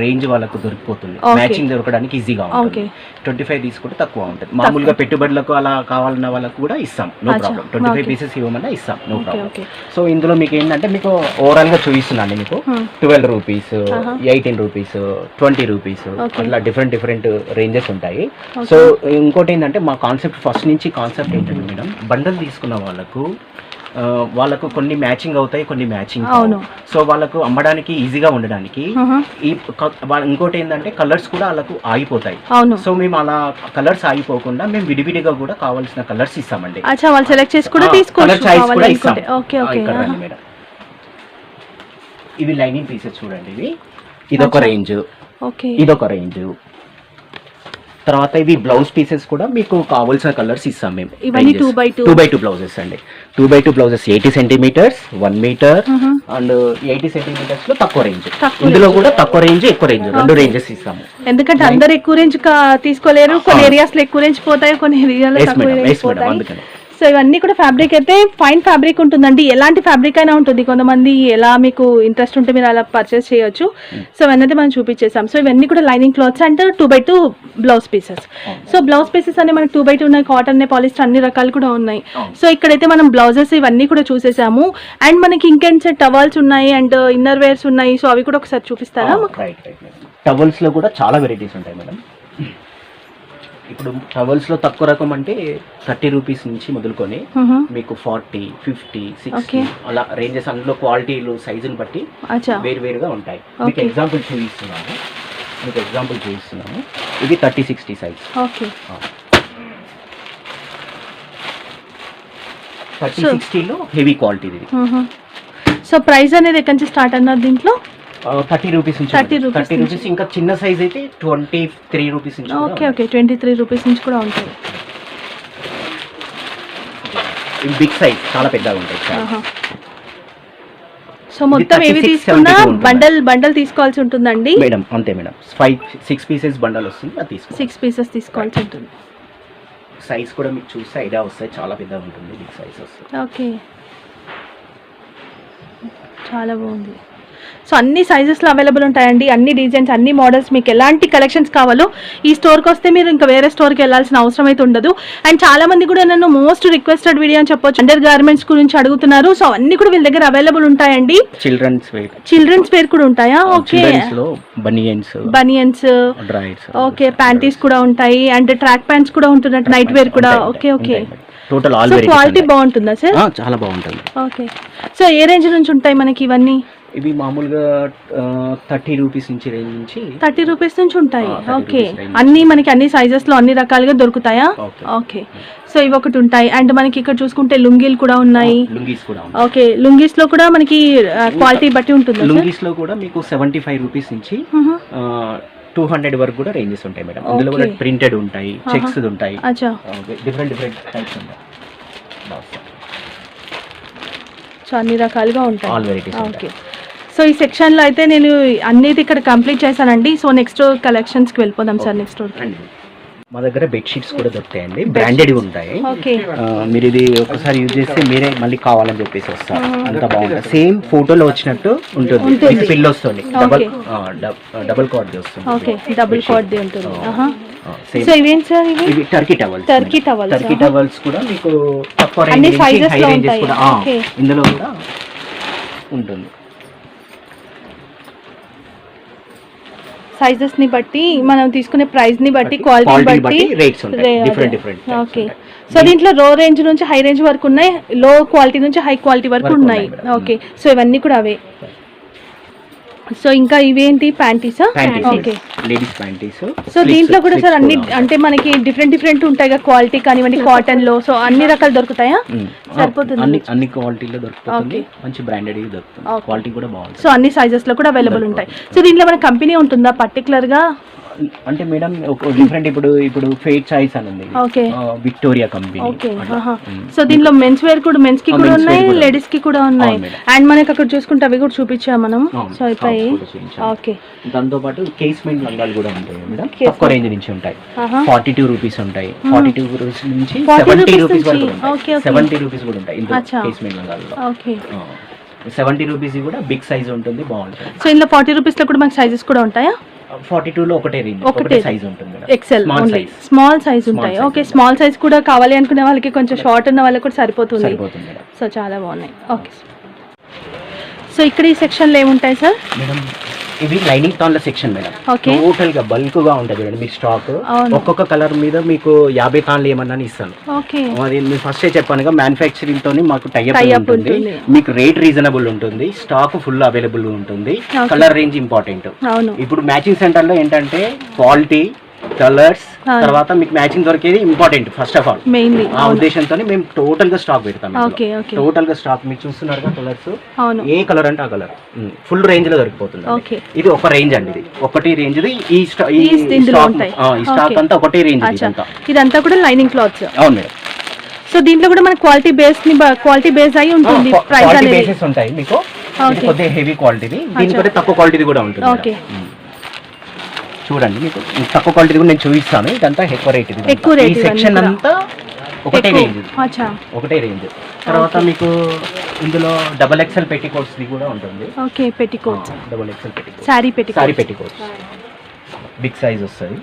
రేంజ్ వాళ్ళకు దొరికిపోతుంది, మ్యాచింగ్ దొరకడానికి ఈజీగా ఉంటుంది. 25 తీసుకుంటే తక్కువ ఉంటుంది. మామూలుగా పెట్టుబడులకు అలా కావాలన్న వాళ్ళకు కూడా ఇస్తాం, నో ప్రాబ్లం. 25 పీసెస్ ఇవ్వమన్నా ఇస్తాం, నో ప్రాబ్లం. సో ఇందులో మీకు ఏంటంటే మీకు ఓవరాల్ గా చూపిస్తున్నాను మీకు 12 రూపీస్, 18 రూపీస్, 20 రూపీస్, అట్లా డిఫరెంట్ రేంజెస్ ఉంటాయి. సో ఇంకోటి ఏంటంటే మా కాన్సెప్ట్ ఫస్ట్ నుంచి కాన్సెప్ట్ ఏంటంటే మేడం, బండల్ తీసుకున్న వాళ్ళకు కొన్ని మ్యాచింగ్ అవుతాయి, కొన్ని మ్యాచింగ్. సో వాళ్ళకు అమ్మడానికి ఈజీగా ఉండడానికి ఇంకోటి ఏంటంటే కలర్స్ కూడా వాళ్ళకు ఆగిపోతాయి. సో మేము అలా కలర్స్ ఆగిపోకుండా మేము విడివిడిగా కూడా కావాల్సిన కలర్స్ ఇస్తామండి. కలర్ చాయిస్ కూడా ఇస్తాం. మేడం ఇవి లైనింగ్ పీసెస్ చూడండి, ఇదొక రేంజ్, ఇదొక రేంజ్. తర్వాత ఇవి బ్లౌజ్ పీసెస్ కూడా మీకు కావాల్సిన కలర్స్ ఇస్తాం మేము. 2x2 బ్లౌజెస్ అండి. 2x2 blouses 80 centimetres, 1 metre and 80 centimetres లో తక్కువ రేంజ్. ఇందులో కూడా తక్కువ రేంజ్, ఎక్కువ రేంజ్, 2 రేంజెస్ ఇస్తాము. ఎందుకంటే అందరు ఎక్కువ రేంజ్ తీసుకోలేరు, కొన్ని ఏరియాస్ లో ఎక్కువ రేంజ్ పోతాయి, కొన్ని ఏరియాలో తక్కువ రేంజ్ పోతాయి. సో ఇవన్నీ కూడా ఫ్యాబ్రిక్ అయితే ఫైన్ ఫ్యాబ్రిక్ ఉంటుందండి, ఎలాంటి ఫ్యాబ్రిక్ అయినా ఉంటుంది. కొంతమంది ఎలా మీకు ఇంట్రెస్ట్ ఉంటే మీరు అలా పర్చేస్ చేయొచ్చు. సో ఇవన్నీ అయితే మనం చూపించేసాం. సో ఇవన్నీ కూడా lining cloths and 2x2 blouse pieces. So blouse pieces అనే మనకి 2x2 ఉన్నాయి, కాటన్, పాలిస్టర్ అన్ని రకాలు కూడా ఉన్నాయి. సో ఇక్కడైతే మనం బ్లౌజెస్ ఇవన్నీ కూడా చూసేసాము. అండ్ మనకి ఇంకెంట్ టవల్స్ ఉన్నాయి అండ్ ఇన్నర్ వేర్స్ ఉన్నాయి. సో అవి కూడా ఒకసారి చూపిస్తారా? టవల్స్ లో కూడా చాలా వెరైటీస్ ఉంటాయి మేడం. ఇప్పుడు టవల్స్లో తక్కువ రకం అంటే 30 రూపీస్ నుంచి మొదలుకొని మీకు 40, 50, 60 అలా రేంజెస్, అందులో క్వాలిటీలు సైజుని బట్టి వేరువేరుగా ఉంటాయి. మీకు ఎగ్జాంపుల్ చూపిస్తున్నాను. ఇది 30-60 సైజ్. 30-60లో హెవీ క్వాలిటీ ఇది. సో ప్రైస్ అనేది ఎక్కడి నుంచి స్టార్ట్ అన్నారు దీంట్లో? 30 రూపీస్ నుంచి. 30 రూపీస్. ఇంకా చిన్న సైజ్ అయితే 23 రూపీస్ నుంచి. ఓకే 23 రూపీస్ నుంచి కూడా ఉంటాయి. బిగ్ సైజ్ చాలా పెద్దగా ఉంటాయి. సో మొత్తం ఏవి తీసుకున్నా బండల్ తీసుకోవాల్సి ఉంటుందండి మేడం? అంతే మేడం, 6 పీసెస్ బండల్ వస్తుంది, అది తీసుకో 6 పీసెస్ తీసుకోవాల్సి ఉంటుంది. సైజ్ కూడా మీకు చూస్తే ఐడియా వస్తాయి, చాలా పెద్దగా ఉంటుంది, బిగ్ సైజ్ వస్తుంది. ఓకే, చాలా బాగుంది. సో అన్ని సైజెస్లో అవైలబుల్ ఉంటాయండి, అన్ని డిజైన్స్, అన్ని మోడల్స్. మీకు ఎలాంటి కలెక్షన్స్ కావాలో ఈ స్టోర్కి వస్తే మీరు ఇంకా వేరే స్టోర్కి వెళ్ళాల్సిన అవసరం అయితే ఉండదు. అండ్ చాలా మంది కూడా నన్ను మోస్ట్ రిక్వెస్టెడ్ వీడియో అని చెప్పొచ్చు, అండర్ గార్మెంట్స్ గురించి అడుగుతున్నారు. సో అన్ని కూడా వీళ్ళ దగ్గర అవైలబుల్ ఉంటాయండి. చిల్డ్రన్స్ వేర్ కూడా ఉంటాయా? ఓకే, బనియన్స్, ఓకే, ప్యాంటీస్ కూడా ఉంటాయి అండ్ ట్రాక్ ప్యాంట్స్ కూడా ఉంటున్నట్టు, నైట్ వేర్ కూడా. Okay okay, total all quality బాగుంటుందా సార్? చాలా బాగుంటుంది. ఓకే, సో ఏ రేంజ్ నుంచి ఉంటాయి మనకి ఇవన్నీ? ఇవి మామూలుగా 30 రూపీస్ నుంచి రేంజ్ నుంచి 30 రూపీస్ నుంచి ఉంటాయి. ఓకే, అన్ని మనకి అన్ని సైజెస్ లో అన్ని రకాలుగా దొరుకుతాయా? ఓకే, సో ఇవి ఒకటి ఉంటాయి. అండ్ మనకి ఇక్కడ చూసుకుంటే లుంగీలు కూడా ఉన్నాయి. ఓకే, లుంగీస్ లో కూడా మనకి క్వాలిటీ బట్టి ఉంటుంది. లుంగీస్ లో కూడా మీకు 75 రూపీస్ నుంచి 200 వరకు కూడా రేంజెస్ ఉంటాయి మేడం. అందులో కూడా ప్రింటెడ్ ఉంటాయి, చెక్స్ ఉంటాయి, డిఫరెంట్ టైప్స్ ఉంటాయి. సో అన్ని రకాలుగా ఉంటాయి, ఆల్ వెరైటీస్. ఓకే, సో ఈ సెక్షన్లో అయితే నేను అన్నిటి ఇక్కడ కంప్లీట్ చేశానండి. సో నెక్స్ట్ కలెక్షన్స్కి వెళ్ళిపోదాం సార్. నెక్స్ట్ మా దగ్గర బెడ్షీట్స్ కూడా దొరుకుతాయండి, బ్రాండెడ్ ఉంటాయి. ఓకే, మీరు ఇది ఒకసారి యూజ్ చేస్తే మీరే మళ్ళీ కావాలని చెప్పేసి వస్తారు, అంత బాగుంటుంది. సేమ్ ఫోటోలో వచ్చినట్టు ఉంటుంది, పిల్ వస్తుంది, డబుల్ కార్డ్ వస్తుంది. ఓకే, డబుల్ కార్డ్ ఉంటుంది. సో ఇవేంటి సార్? ఇవి టర్కీ టవల్స్ కూడా మీకు తక్కువ రేంజ్ నుంచి హై రేంజెస్ కూడా ఇందులో కూడా ఉంటుంది. సైజెస్ ని బట్టి మనం తీసుకునే ప్రైస్ ని బట్టి క్వాలిటీ బట్టి రేట్స్ ఉంటాయి, డిఫరెంట్. ఓకే, సో దీంట్లో లో రేంజ్ నుంచి హై రేంజ్ వరకు ఉన్నాయి, లో క్వాలిటీ నుంచి హై క్వాలిటీ వరకు ఉన్నాయి. ఓకే, సో ఇవన్నీ కూడా అవే. సో ఇంకా ఇవేంటి? ప్యాంటీసా? Okay, ladies panties. సో దీంట్లో కూడా సార్ అన్ని అంటే మనకి డిఫరెంట్ ఉంటాయి కదా క్వాలిటీ, కానివ్వండి కాటన్ లో. సో అన్ని రకాలు దొరుకుతాయా? సరిపోతుంది, అన్ని క్వాలిటీలో దొరుకుతుంది, మంచి బ్రాండెడ్ దొరుకుతుంది, క్వాలిటీ కూడా బాగుంటుంది. సో అన్ని సైజెస్ లో కూడా అవైలబుల్ ఉంటాయి. సో దీంట్లో మన కంపెనీ ఉంటుందా పర్టికులర్ గా? అంటే మేడం డిఫరెంట్, ఇప్పుడు ఫేట్ చాయిస్ అని ఉంది, విక్టోరియా కంపెనీ. సో దీంట్లో మెన్స్ వేర్ కూడా, మెన్స్ కి కూడా ఉన్నాయి, లేడీస్ కి కూడా ఉన్నాయి. అండ్ మనకి అక్కడ చూసుకుంటే అవి కూడా చూపించాం మనం. సో అయిపోయి. ఓకే, దాంతో పాటు కేస్మెంట్ లంగాలు కూడా ఉంటాయి మేడం, తక్కువ రేంజ్ నుంచి ఉంటాయి. 42 రూపీస్ ఉంటాయి, 42 రూపీస్ నుంచి 70 రూపీస్ వరకు ఉంటాయి, 70 రూపీస్ కూడా ఉంటాయి ఇందులో కేస్మెంట్ లంగాల్లో. ఓకే, 70 రూపీస్ కూడా బిగ్ సైజ్ ఉంటుంది, బాగుంటుంది. సో ఇందులో 40 రూపీస్ లో కూడా మనకి సైజెస్ కూడా ఉంటాయా? 42 లో ఒకటే రేంజ్, ఒకటే సైజ్ ఉంటుంది, ఎక్సెల్ ఓన్లీ స్మాల్ సైజ్ ఉంటాయి. ఓకే, స్మాల్ సైజ్ కూడా కావాలి అనుకునే వాళ్ళకి, కొంచెం షార్ట్ ఉన్న వాళ్ళకి కూడా సరిపోతుంది. సో చాలా బాగున్నాయి. ఓకే, సో ఇక్కడ ఈ సెక్షన్ లో ఏముంటాయి సార్? మేడం ఇవి లైనింగ్ తాన్ల సెక్షన్ మేడం. టోటల్ గా బల్క్ గా ఉంటుంది మేడం. మీకు స్టాక్ ఒక్కొక్క కలర్ మీద మీకు 50 తాన్లు ఏమన్నా ఇస్తాను. అది మీరు ఫస్ట్ చెప్పానుగా, మ్యానుఫ్యాక్చరింగ్ తోని మాకు టైఅప్ ఉంటుంది, మీకు రేట్ రీజనబుల్ ఉంటుంది, స్టాక్ ఫుల్ అవైలబుల్ ఉంటుంది, కలర్ రేంజ్ ఇంపార్టెంట్. ఇప్పుడు మ్యాచింగ్ సెంటర్ లో ఏంటంటే క్వాలిటీ, కలర్స్, తర్వాత మీకు మ్యాచింగ్ దొరికేది ఇంపార్టెంట్ ఫస్ట్ ఆఫ్ ఆల్. ఆ ఉద్దేశంతో మేము టోటల్ గా స్టాక్ పెడతాం. టోటల్ గా స్టాక్ మీరు చూస్తున్నారు కదా, కలర్స్ ఏ కలర్ అంటే ఆ కలర్ ఫుల్ రేంజ్ లో దొరికిపోతుంది. ఇది ఒక రేంజ్ అండి, ఇది ఒకటి రేంజ్. ఈ స్టాక్ అంతా ఒకటే రేంజ్. ఇదంతా కూడా లైనింగ్ క్లాత్స్. అవును మేడం. సో దీంట్లో కూడా మన క్వాలిటీ బేస్ అయి ఉంటుంది, ప్రైస్ అనేది బేసెస్ ఉంటాయి మీకు. కొద్దిగా హెవీ క్వాలిటీది, దీనికంటే తక్కువ క్వాలిటీది కూడా ఉంటుంది. ఓకే, చూడండి మీకు తక్కువ క్వాలిటీ కూడా నేను చూపిస్తాను. ఇదంతా ఎక్కువ రేట్. ఈ సెక్షన్ అంతా ఒకటే ఎక్కువ. రేంజ్, అచ్చా, ఒకటే రేంజ్. తర్వాత మీకు ఇందులో డబల్ ఎక్సెల్ పెట్టికోట్స్ కూడా ఉంటుంది. Okay, petticoats, double XL petticoats, sari sari petticoats. Petticoats big size వస్తుంది.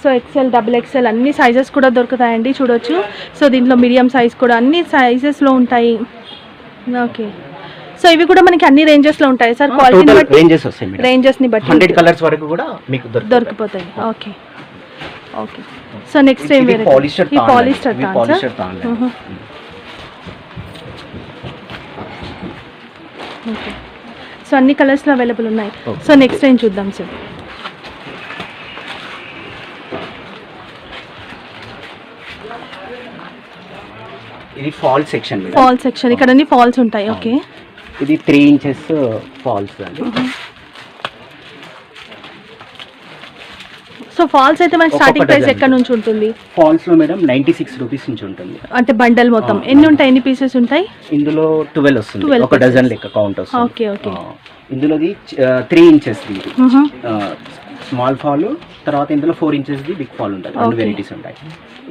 సో ఎక్సెల్, డబుల్ ఎక్సెల్ అన్ని సైజెస్ కూడా దొరుకుతాయండి, చూడొచ్చు. సో దీంట్లో మీడియం సైజ్ కూడా అన్ని సైజెస్లో ఉంటాయి. ఓకే, సో ఇవి కూడా మనకి అన్ని రేంజెస్లో ఉంటాయి సార్, క్వాలిటీని టోటల్ బట్టి, రేంజెస్ వస్తాయి మేడం. రేంజెస్ని బట్టి 100 కలర్స్ వరకు కూడా మీకు దొరికిపోతాయి. Okay okay. సో నెక్స్ట్ ఏం వేరే? పాలిస్టర్ ఈ పాలిస్టర్ తాన్ సార్. పాలిస్టర్ తాన్. ఓకే, సో అన్ని కలర్స్లో అవైలబుల్ ఉన్నాయి. సో నెక్స్ట్ ఏం చూద్దాం సార్? ఇది ఫాల్ సెక్షన్. ఫాల్ సెక్షన్, ఇక్కడ అన్ని ఫాల్స్ ఉంటాయి. ఓకే, ఇది 3 ఇంచెస్ ఫాల్స్ అండి. సో ఫాల్స్ అయితే మనకి స్టార్టింగ్ ప్రైస్ ఎక్కడ నుంచి ఉంటుంది? ఫాల్స్ లో మేడం 96 రూపీస్ నుంచి ఉంటుంది. అంటే బండల్ మొత్తం ఎన్ని ఉంటాయి, ఎన్ని పీసెస్ ఉంటాయి? ఇందులో 12 వస్తుంది, 12 ఒక డజన్ లెక్క కౌంట్ వస్తుంది. Okay okay. ఇందులోది 3 ఇంచెస్ స్మాల్ ఫాల్, తర్వాత ఇందులో 4 ఇంచెస్ ది బిగ్ ఫాల్ ఉంటుంది. రెండు వెరైటీస్ ఉంటాయి.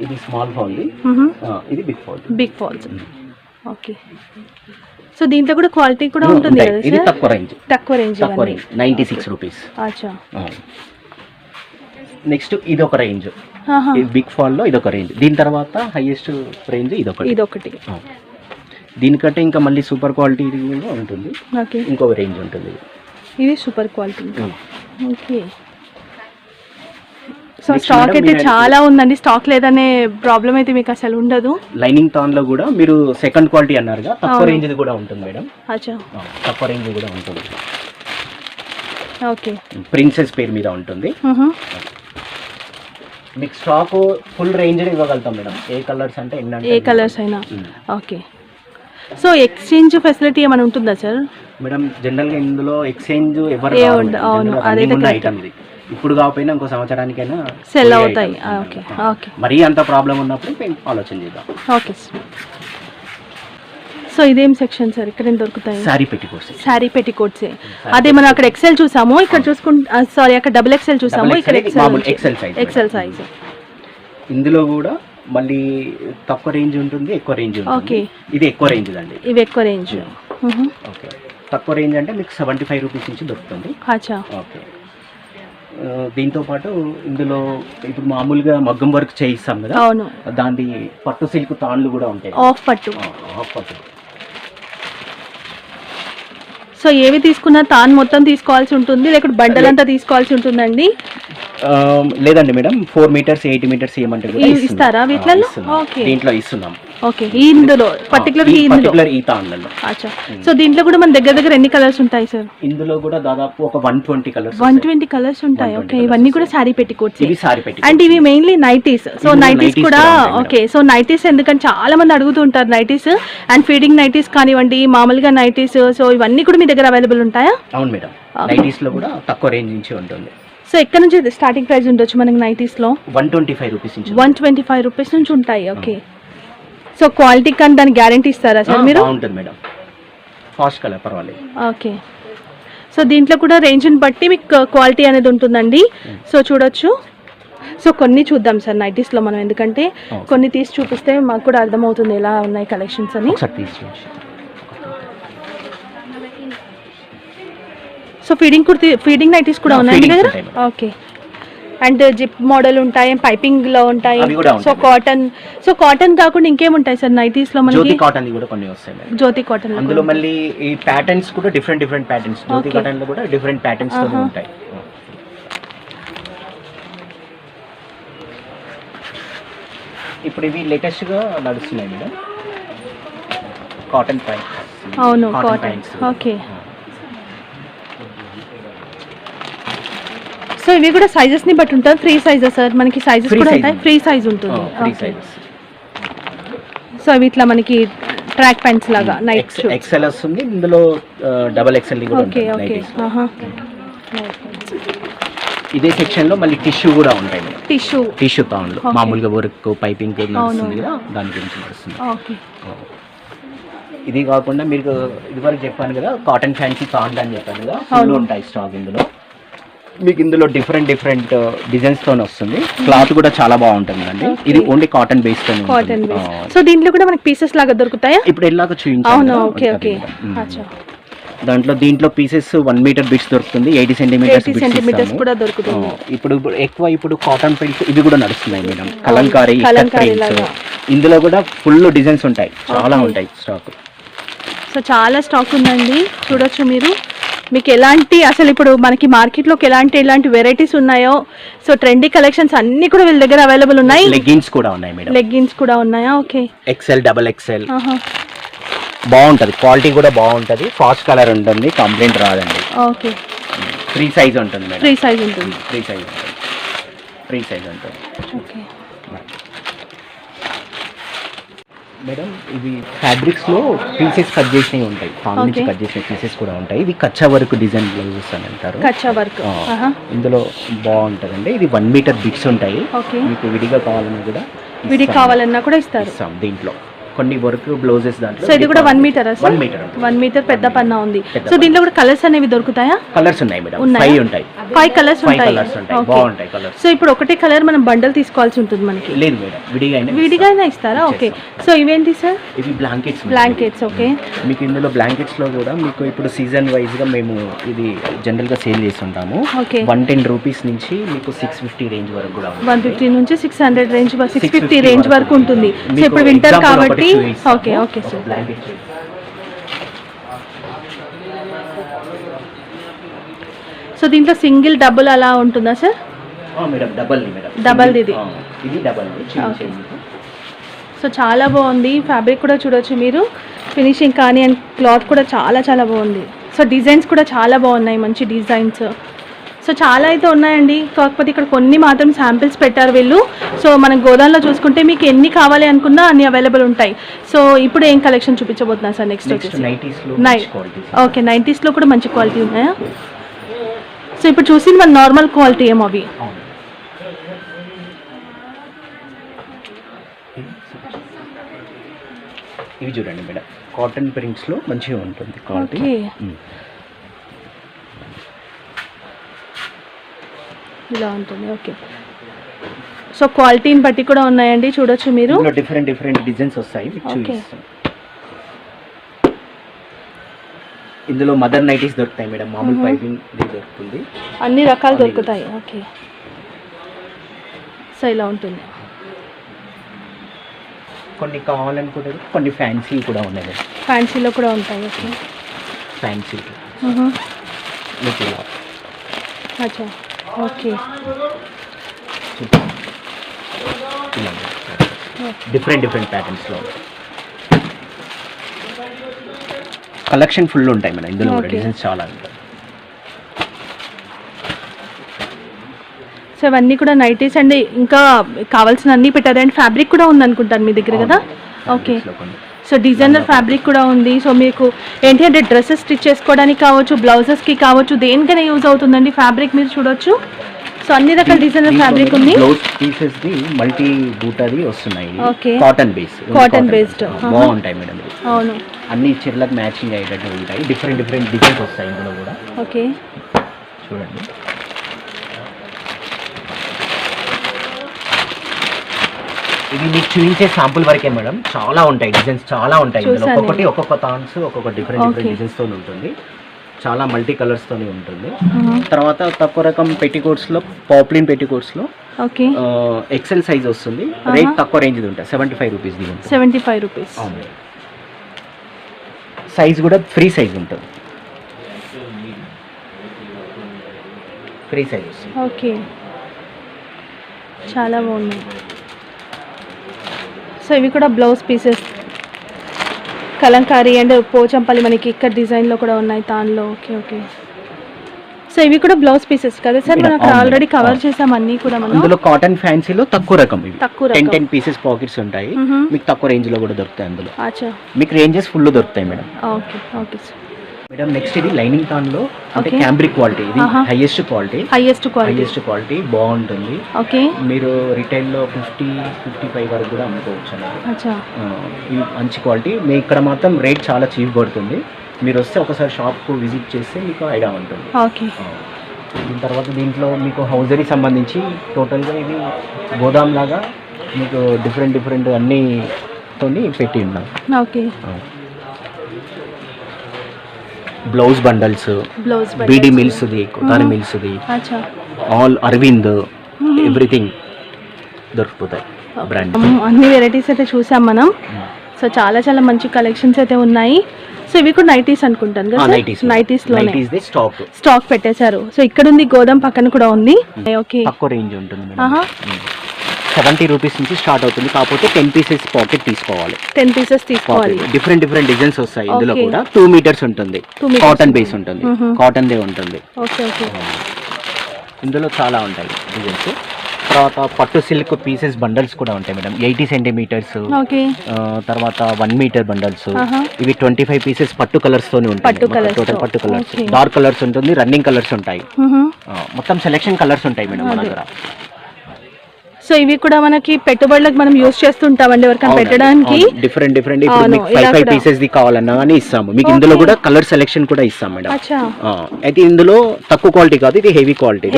ఇది స్మాల్ ఫాల్ ది, ఇది big fall. Big falls. Okay, so దీంట్లో కూడా క్వాలిటీ కూడా ఉంటుంది కదా ఇది సార్? తక్కువ రేంజ్, తక్కువ రేంజ్, 96 రూపీస్. అచ్చా. నెక్స్ట్ ఇది ఒక రేంజ్, ఇది బిగ్ ఫాల్ లో ఇది ఒక రేంజ్. దీని తర్వాత హైయెస్ట్ రేంజ్ ఇదొకటి. దీనికంటే ఇంకా మళ్ళీ సూపర్ క్వాలిటీ కూడా ఉంటుంది. ఓకే, ఇంకొక రేంజ్ ఉంటుంది. ఇది super quality. Okay, so stock అయితే చాలా ఉందండి, స్టాక్ లేదనే ప్రాబ్లం అయితే మీకు అసలు ఉండదు. లైనింగ్ తాన్ లో కూడా మీరు సెకండ్ క్వాలిటీ అన్నారుగా, తక్కువ రేంజ్ కూడా ఉంటుంది మేడం. అచ్చా, తక్కువ రేంజ్ కూడా ఉంటుంది. ఓకే, ప్రిన్సెస్ పేరు మీద ఉంటుంది. మీకు స్టాక్ ఫుల్ రేంజ్ ఇవ్వగలుగుతాం మేడం. ఏ కలర్స్ అంటే ఏ కలర్స్ అయినా. ఓకే, సో ఎక్స్చేంజ్ ఫెసిలిటీ ఏమైనా ఉంటుందా సార్? మేడం జనరల్గా ఇందులో ఎక్స్చేంజ్ ఎవరు అవును, అదైతే ఐటమ్ ఇప్పుడు కాకపోయినా ఇంకో సంవత్సరానికైనా సెల్ అవుతాయి. ఓకే ఓకే, మరీ అంత ప్రాబ్లం ఉన్నప్పుడు మేము ఆలోచన చేద్దాం. Okay sir. సో ఇదేం సెక్షన్ సార్? ఇక్కడ ఏం దొరుకుతాయి? Sorry petticoats. Sorry petticoats. అదే మనం అక్కడ ఎక్సెల్ చూసాము, ఇక్కడ చూసుకుంటే సారీ అక్కడ డబుల్ ఎక్సెల్ చూసాము, ఇక్కడ ఎక్సెల్ సైజ్. ఇందులో కూడా మళ్ళీ తక్కువ రేంజ్ ఉంటుంది, ఎక్కువ రేంజ్ ఉంటుంది. ఓకే, ఇది ఎక్కువ రేంజ్ అండి. ఇవి ఎక్కువ రేంజ్. ఓకే, తక్కువ రేంజ్ అంటే మీకు 75 రూపీస్ నుంచి దొరుకుతుంది. అచ్చా. ఓకే, దీంతో పాటు ఇందులో ఇప్పుడు మామూలుగా మగ్గం వర్క్ చేయిస్తాం కదా, అవును, దాని పట్టు సిల్క్ తాన్లు కూడా ఉంటాయి. ఆఫ్ పట్టు. ఆఫ్ పట్టు. సో ఏవి తీసుకున్నా తాన్ మొత్తం తీసుకోవాల్సి ఉంటుంది, లేకపోతే బండల్ అంతా తీసుకోవాల్సి ఉంటుందండి? లేదండి మేడం, 4 మీటర్స్ 8 మీటర్స్ ఏమంటే ఇస్తారా వీటిలో? ఓకే, దీంట్లో ఇస్తున్నాం. ఓకే, ఇందులో పర్టికులర్ ఈ తాన్లలో. అచ్చా, సో దీంట్లో కూడా మన దగ్గర ఎన్ని కలర్స్ ఉంటాయి సార్? ఇందులో కూడా దాదాపు ఒక 120 కలర్స్. 120 కలర్స్ ఉంటాయి. ఓకే, ఇవన్నీ కూడా శారీ పెట్టికోట్స్. ఇవి సారీ పెట్టి అండ్ ఇవి మెయిన్లీ నైటీస్. సో నైటీస్ కూడా ఓకే. సో నైటీస్ ఎందుకంటే చాలా మంది అడుగుతుంటారు నైటీస్, అండ్ ఫీడింగ్ నైటీస్ కానివ్వండి, మామూలుగా నైటీస్. సో ఇవన్నీ కూడా మీ దగ్గర అవైలబుల్ ఉంటాయా? అవును మేడం, నైటీస్ లో కూడా తక్కువ రేంజ్ నుంచి ఉంటుంది. సో ఎక్కడ నుంచి స్టార్టింగ్ ప్రైస్ ఉండొచ్చు మనకి నైటీస్ లో? 125 రూపీస్ నుంచి. 125 రూపీస్ నుంచి ఉంటాయి. ఓకే, సో క్వాలిటీ కానీ దాని గ్యారంటీ ఇస్తారా సార్ మీరు? ఉంటుంది మేడం, ఫాస్ట్ కలర్ పర్వాలేదు. ఓకే, సో దీంట్లో కూడా రేంజ్ని బట్టి మీకు క్వాలిటీ అనేది ఉంటుందండి. సో చూడొచ్చు. సో కొన్ని చూద్దాం సార్ నైటీస్లో మనం, ఎందుకంటే కొన్ని తీసి చూపిస్తే మాకు కూడా అర్థమవుతుంది ఎలా ఉన్నాయి కలెక్షన్స్ అని. సో ఫీడింగ్ నైటీస్ కూడా ఉన్నాయి మీ దగ్గర? ఓకే, అండ్ జిప్ మోడల్ ఉంటాయి, పైపింగ్ లో ఉంటాయి. సో కాటన్ కాకుండా ఇంకేముంటాయి సార్ నైటీస్ లో మనకి? జ్యోతి కాటన్ కూడా కొన్ని వస్తాయి. జ్యోతి కాటన్ అందులో మళ్ళీ ఈ ప్యాటర్న్స్ కూడా డిఫరెంట్ ప్యాటర్న్స్. జ్యోతి కాటన్ లో కూడా డిఫరెంట్ ప్యాటర్న్స్ తో ఉంటాయి. ఇప్పుడు ఇవి లేటెస్ట్ గా నడుస్తున్నాయి మేడం, కాటన్ ప్యాంట్స్. అవును, కాటన్. ఓకే, సో ఇవి కూడా సైజెస్ ని బట్టి ఉంటుంది. 3 సైజెస్ సార్ మనకి? సైజెస్ కూడా ఉంటాయి, ఫ్రీ సైజ్ ఉంటుంది. సో అవి ఇట్లా మనకి ట్రాక్ ప్యాంట్స్ లాగా నైట్ ఎక్సెల్ వస్తుంది, ఇందులో డబల్ ఎక్సెల్ కూడా ఓకే ఓకే. ఇదే సెక్షన్ లో మళ్ళీ టిష్యూ కూడా ఉంటాయి. టిష్యూ తాన్లు మామూలుగా వర్క్ పైపింగ్ నడుస్తుంది కదా, దాని గురించి నడుస్తుంది. ఓకే, ఇది కాకుండా మీరు ఇదివరకు చెప్పాను కదా కాటన్ ఫ్యాన్సీ తాన్లు అని చెప్పాను కదా, ఫుల్ ఉంటాయి స్టాక్ ఇందులో. మీకు ఇందులో డిఫరెంట్ డిజైన్స్ తో వస్తుంది. క్లాత్ కూడా చాలా బాగుంటుంది అండి. ఇది ఓన్లీ కాటన్ బేస్ తో కాటన్ బేస్. సో దీంట్లో కూడా మనకి పీసెస్ లాగా దొరుకుతాయా? ఇప్పుడు ఎలాగ అవును, చూపించాను. Okay okay. అచ్చా, దీంట్లో పీసెస్ 1 మీటర్ బిట్స్ దొరుకుతుంది, 80 సెంటీమీటర్స్ కూడా దొరుకుతుంది. ఇప్పుడు కాటన్ ప్రింట్స్ ఇవి కూడా నడుస్తున్నాయి మేడం. కలంకారీ లాగా. ఇందులో కూడా ఫుల్ డిజైన్స్ ఉంటాయి, చాలా ఉంటాయి స్టాక్. సో చాలా స్టాక్ ఉందండి, చూడొచ్చు మీరు. మీకు ఎలాంటి అసలు ఇప్పుడు మనకి మార్కెట్లోకి ఎలాంటి వెరైటీస్ ఉన్నాయో, సో ట్రెండీ కలెక్షన్స్ అన్ని కూడా వీళ్ళ దగ్గర అవైలబుల్ ఉన్నాయి. లెగ్గిన్స్ కూడా ఉన్నాయి మేడం. లెగ్గిన్స్ కూడా ఉన్నాయా? ఓకే. XL, XXL బాగుంటది, క్వాలిటీ కూడా బాగుంటది, ఫాస్ట్ కలర్ ఉంటుంది, కంప్లైంట్ రాదండి. ఓకే. ఫ్రీ సైజ్ ఉంటుంది మేడం. ఫ్రీ సైజ్ ఉంటుంది. ఫ్రీ సైజ్ ఉంటుంది. ఓకే మేడం, ఇవి ఫ్యాబ్రిక్స్ లో పీసెస్ కట్ చేసినవి ఉంటాయి, ఫామ్ నుంచి కట్ చేసిన పీసెస్ కూడా ఉంటాయి. ఇవి కచ్చా వర్క్ డిజైన్ బ్లౌజెస్ అని అంటారు. కచ్చా వర్క్ ఇందులో బాగుంటదండి. ఇది 1 మీటర్ బిట్స్ ఉంటాయి. మీకు విడిగా కావాలన్నా కూడా ఇస్తారు. దీంట్లో కొన్ని వర్క్ బ్లౌజెస్ దాంట్లో. సో ఇది కూడా 1 మీటర్. 1 మీటర్ పెద్ద పన్నా ఉంది. సో దీంట్లో కూడా కలర్స్ అనేవి దొరుకుతాయా? కలర్స్ ఉన్నాయి మేడం, 5 ఉంటాయి. 5 కలర్స్ ఉంటాయి. బాగుంటాయి కలర్స్. సో ఇప్పుడు ఒకటే కలర్ మనం బండల్ తీసుకోవాల్సి ఉంటుంది మనకి? లేదు మేడం, విడిగా ఇస్తారా? ఓకే. సో ఇవేంటి సార్? ఇవి బ్లాంకెట్స్. ఓకే. మీకు ఇందులో బ్లాంకెట్స్ లో కూడా మీకు ఇప్పుడు సీజన్ వైజ్ గా మేము ఇది జనరల్ గా సేల్ చేస్తుంటాము. 110 రూపీస్ నుంచి మీకు 650 రేంజ్ వరకు కూడా 150 నుంచి 600 రేంజ్ 650 రేంజ్ వరకు ఉంటుంది. సో ఇప్పుడు వింటర్ కాబట్టి ఓకే సార్. సో దీంట్లో సింగిల్ డబుల్ అలా ఉంటుందా సార్? మేడం, డబల్ ఇది. సో చాలా బాగుంది, ఫ్యాబ్రిక్ కూడా చూడొచ్చు మీరు, ఫినిషింగ్ కానీ అండ్ క్లాత్ కూడా చాలా బాగుంది. సో డిజైన్స్ కూడా చాలా బాగున్నాయి, మంచి డిజైన్స్. సో చాలా అయితే ఉన్నాయండి, కాకపోతే ఇక్కడ కొన్ని మాత్రం శాంపిల్స్ పెట్టారు వీళ్ళు. సో మన గోదాంలో చూసుకుంటే మీకు ఎన్ని కావాలి అనుకున్నా అన్ని అవైలబుల్ ఉంటాయి. సో ఇప్పుడు ఏం కలెక్షన్ చూపించబోతున్నారు సార్? నెక్స్ట్ వచ్చేసి ఓకే, 90s లో కూడా మంచి క్వాలిటీ ఉన్నాయా? సో ఇప్పుడు చూసింది మన నార్మల్ క్వాలిటీ ఏమో అవి. ఇవి చూడండి మేడం, కాటన్ ప్రింట్స్ లో మంచిగా ఉంటుంది క్వాలిటీ. ఇలా ఉంటుంది. ఓకే. సో క్వాలిటీని బట్టి కూడా ఉన్నాయండి, చూడొచ్చు మీరు. డిఫరెంట్ డిజైన్స్ వస్తాయి. ఇందులో మదర్ నైటీస్ దొరుకుతాయి మేడం, మామూలు పైపింగ్ దొరుకుతుంది, అన్ని రకాలు దొరుకుతాయి. ఓకే. సో ఇలా ఉంటుంది. కొన్ని కావాలనుకుంటే కొన్ని ఫ్యాన్సీ కూడా ఉన్నాయి. ఫ్యాన్సీలో కూడా ఉంటాయి. ఓకే. ఫ్యాన్సీ అచ్చా. ఓకే. డిఫరెంట్ ప్యాటర్న్స్ లో కలెక్షన్ ఫుల్ ఉంటాయి మేడం. ఇందులో డిజైన్స్ చాలా ఉంటాయి. సో ఇవన్నీ కూడా నైటీస్ అండి, ఇంకా కావాల్సిన అన్ని పెట్టారు. అండ్ ఫ్యాబ్రిక్ కూడా ఉంది అనుకుంటాను మీ దగ్గర కదా? ఓకే. సో డిజైనర్ ఫ్యాబ్రిక్ కూడా ఉంది. సో మీకు ఏంటి అంటే డ్రెస్సెస్ స్టిచ్ చేసుకోవడానికి కావచ్చు, బ్లౌజెస్కి కావచ్చు, దేనికైనా యూజ్ అవుతుందండి ఫ్యాబ్రిక్, మీరు చూడొచ్చు. సో అన్ని రకాల డిజైనర్ ఫ్యాబ్రిక్ ఉంది. బ్లౌజ్ పీసెస్ ది మల్టీ బూటాది వస్తున్నాయి. ఓకే. కాటన్ బేస్డ్ బాగుంటాయి మేడం. అవును, అన్ని చీరలకు మ్యాచింగ్ అయ్యేటట్టు ఉంటాయి. డిఫరెంట్ డిజైన్స్ వస్తాయి ఇందులో కూడా. ఓకే. చూడండి, ఇది మీకు చూపించే శాంపుల్ వరకే మేడం, చాలా ఉంటాయి డిజైన్స్, చాలా ఉంటాయి ఇందులో. ఒక్కొక్క థాన్స్ ఒక్కొక్క డిఫరెంట్ డిజైన్స్ తో ఉంటుంది, చాలా మల్టీ కలర్స్ తోనే ఉంటుంది. తర్వాత తక్కువ రకం పెట్టికోట్స్ లో, పాప్లిన్ పెట్టికోట్స్ లో XL సైజ్ వస్తుంది. రేట్ తక్కువ రేంజ్ ఉంటుంది, 75 రూపీస్. 75 రూపీస్. సైజ్ కూడా ఫ్రీ సైజ్ ఉంటుంది, ఫ్రీ సైజ్. ఓకే. చాలా బాగుంది. సో ఇవి కూడా blouse pieces, Kalamkari and Pochampally మనకి ఇక్కడ డిజైన్లో కూడా ఉన్నాయి దానిలో. ఓకే. సో ఇవి కూడా బ్లౌజ్ పీసెస్ కదా సార్? మనం ఆల్రెడీ కవర్ చేసాం అన్ని కూడా. మనం అందులో కాటన్ ఫ్యాన్సీలో తక్కువ రకం, 10 పీసెస్ పాకెట్స్ ఉంటాయి. మీకు తక్కువ రేంజ్ లో కూడా దొరుకుతాయి అందులో. మీకు రేంజెస్ ఫుల్ దొరుకుతాయి madam. Okay sir. Madam next ఇది లైనింగ్ టాన్ లో అంటే క్యాంబ్రిక్ క్వాలిటీ, ఇది హైయెస్ట్ క్వాలిటీ బాగుంటుంది. ఓకే. మీరు రిటైల్ లో 50-55 వరకు కూడా అమ్ముకోవచ్చు అన్నమాట. ఇది మంచి క్వాలిటీ. మీ ఇక్కడ మాత్రం రేట్ చాలా చీప్ పడుతుంది. మీరు వస్తే ఒకసారి షాప్ కు విజిట్ చేస్తే మీకు ఐడియా ఉంటుంది. ఓకే. దీని తర్వాత దీంట్లో మీకు హౌజరీ సంబంధించి టోటల్గా ఇది గోదాం లాగా మీకు డిఫరెంట్ అన్నితోని పెట్టి ఉన్నాం. Okay. Blouse bundles, beedi మిల్స్ది, Kothari మిల్స్ది, అచ్చా, ఆల్ అరవింద్, ఎవ్రీథింగ్ దొరికిపోతాయి బ్రాండ్. అన్ని వెరైటీస్ అయితే చూసాం మనం. సో చాలా చాలా మంచి కలెక్షన్స్ అయితే ఉన్నాయి. సో ఇవి కూడా నైటీస్ అనుకుంటాను కదా, నైటీస్ లోనే స్టాక్ పెట్టేశారు. సో ఇక్కడ ఉంది, గోదాం పక్కన కూడా ఉంది. ఓకే, తక్కువ రేంజ్ ఉంటుంది మేడం. 70 రూపీస్ నుంచి స్టార్ట్ అవుతుంది. కాకపోతే 10 పీసెస్ పాకెట్ తీసుకోవాలి. 10 పీసెస్ తీసుకోవాలి. డిఫరెంట్ డిజైన్స్ వస్తాయి ఇందులో కూడా. 2 మీటర్స్ ఉంటుంది, కాటన్ బేస్ ఉంటుంది, కాటన్ దే ఉంటుంది. Okay okay. ఇందులో చాలా ఉంటాయి డిజైన్స్. తర్వాత పట్టు సిల్క్ పీసెస్ బండల్స్ కూడా ఉంటాయి మేడం. 80 సెంటీమీటర్స్, తర్వాత 1 మీటర్ బండల్స్. ఇవి 25 పీసెస్ పట్టు కలర్స్ తోనే ఉంటాయి. టోటల్ పట్టు కలర్స్, డార్క్ కలర్స్ ఉంటుంది, రన్నింగ్ కలర్స్ ఉంటాయి. మొత్తం సెలెక్షన్ కలర్స్ ఉంటాయి మేడం మన దగ్గర. సో ఇవి కూడా మనకి పెట్టుబడులకు మనం యూస్ చేస్తుంటామండి, ఎవరికైనా పెట్టడానికి. డిఫరెంట్ ఇప్పుడు మీకు 5 పీసెస్ ది కావాలన్నా కానీ ఇస్తాము మీకు. ఇందులో కూడా కలర్ సెలెక్షన్ కూడా ఇస్తాం మేడం. అయితే ఇందులో తక్కువ క్వాలిటీ కాదు, ఇది హెవీ క్వాలిటీ.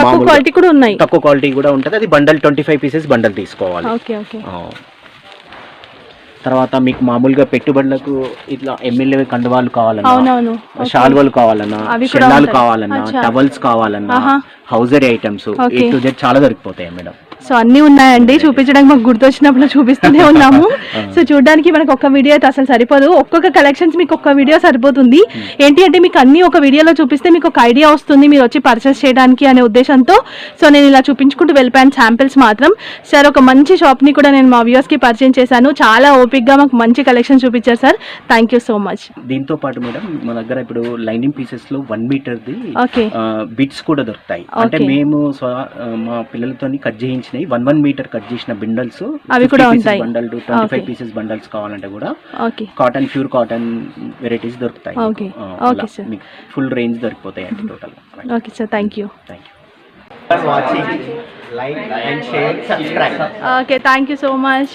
తక్కువ క్వాలిటీ కూడా ఉన్నాయి, తక్కువ క్వాలిటీ కూడా ఉంటుంది. అది బండల్ 25 పీసెస్ బండల్ తీసుకోవాలి. తర్వాత మీకు మామూలుగా పెట్టుబడులకు ఇట్లా ఎమ్మెల్యే కండువాలు కావాలన్నా, షాల్వాలు కావాలన్నా, షెల్లాలు కావాలన్నా, టవల్స్ కావాలన్నా, hosiery items A to Z చాలా దొరికిపోతాయి మేడం. సో అన్నీ ఉన్నాయండి, చూపించడానికి మాకు గుర్తొచ్చినప్పుడు చూపిస్తూనే ఉన్నాము. సో చూడడానికి మనకు ఒక్క వీడియో అయితే అసలు సరిపోదు. ఒక్కొక్క కలెక్షన్స్ మీకు ఒక్క వీడియో సరిపోతుంది. ఏంటి అంటే మీకు అన్ని ఒక వీడియోలో చూపిస్తే మీకు ఒక ఐడియా వస్తుంది మీరు వచ్చి పర్చేస్ చేయడానికి అనే ఉద్దేశంతో సో నేను ఇలా చూపించుకుంటూ వెళ్ళిపోయాను శాంపిల్స్ మాత్రం. సార్ ఒక మంచి షాప్ని కూడా నేను మా వ్యూవర్స్కి పరిచయం చేశాను. చాలా ఓపిక్గా మాకు మంచి కలెక్షన్ చూపించారు sir. Thank you so much. దీంతో పాటు మేడం మన దగ్గర ఇప్పుడు లైనింగ్ పీసెస్ లో 1 మీటర్ది బిట్స్ కూడా దొరుకుతాయి. అంటే మేము మా పిల్లలతో కట్ చేయించిన 1 మీటర్ కట్ చేసిన బండల్స్ అవి కూడా ఉంటాయి. బండల్ 25 పీసెస్ బండల్స్ కావాలంటే కూడా కాటన్, ప్యూర్ కాటన్ వెరైటీస్ దొరుకుతాయి. ఓకే సార్, మీకు ఫుల్ రేంజ్ దొరికిపోతాయి అండి total. Okay sir, thank you. Watching, like and share, subscribe. Okay, thank you so much.